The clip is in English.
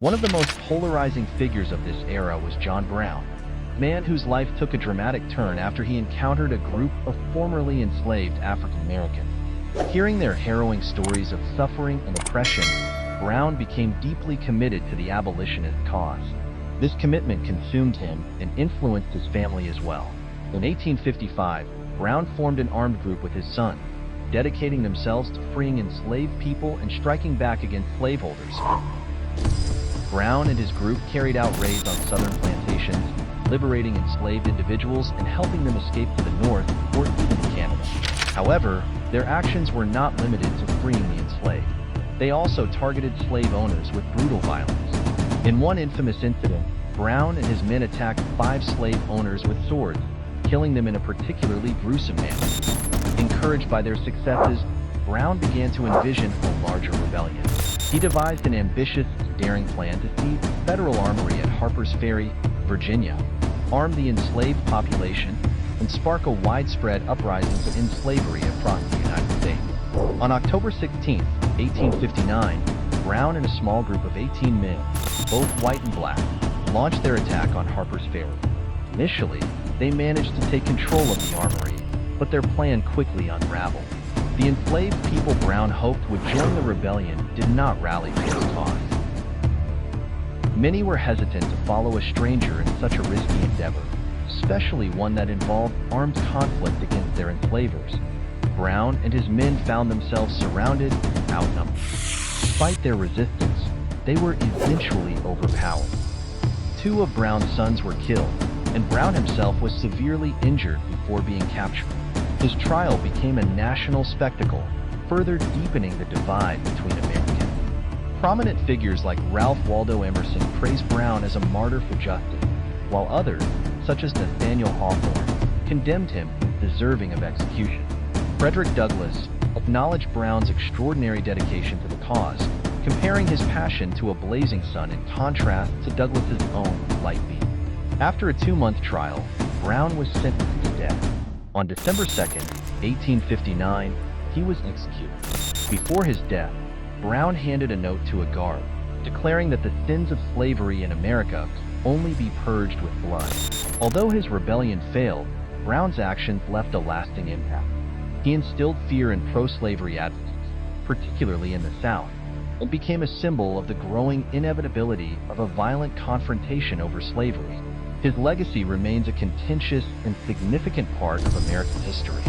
One of the most polarizing figures of this era was John Brown, a man whose life took a dramatic turn after he encountered a group of formerly enslaved African Americans. Hearing their harrowing stories of suffering and oppression, Brown became deeply committed to the abolitionist cause. This commitment consumed him and influenced his family as well. In 1855, Brown formed an armed group with his son, dedicating themselves to freeing enslaved people and striking back against slaveholders. Brown and his group carried out raids on southern plantations, liberating enslaved individuals and helping them escape to the north or even to Canada. However, their actions were not limited to freeing the enslaved. They also targeted slave owners with brutal violence. In one infamous incident, Brown and his men attacked 5 slave owners with swords, killing them in a particularly gruesome manner. Encouraged by their successes, Brown began to envision a larger rebellion. He devised an ambitious and daring plan to seize the federal armory at Harpers Ferry, Virginia, arm the enslaved population, and spark a widespread uprising to end slavery across the United States. On October 16, 1859, Brown and a small group of 18 men, both white and black, launched their attack on Harpers Ferry. Initially, they managed to take control of the armory, but their plan quickly unraveled. The enslaved people Brown hoped would join the rebellion did not rally for his cause. Many were hesitant to follow a stranger in such a risky endeavor, especially one that involved armed conflict against their enslavers. Brown and his men found themselves surrounded and outnumbered. Despite their resistance, they were eventually overpowered. 2 of Brown's sons were killed, and Brown himself was severely injured before being captured. His trial became a national spectacle, further deepening the divide between Americans. Prominent figures like Ralph Waldo Emerson praised Brown as a martyr for justice, while others, such as Nathaniel Hawthorne, condemned him as deserving of execution. Frederick Douglass acknowledged Brown's extraordinary dedication to the cause, comparing his passion to a blazing sun in contrast to Douglass's own light beam. After a 2-month trial, Brown was sentenced to death. On December 2, 1859, he was executed. Before his death, Brown handed a note to a guard, declaring that the sins of slavery in America could only be purged with blood. Although his rebellion failed, Brown's actions left a lasting impact. He instilled fear in pro-slavery advocates, particularly in the South, and became a symbol of the growing inevitability of a violent confrontation over slavery. His legacy remains a contentious and significant part of American history.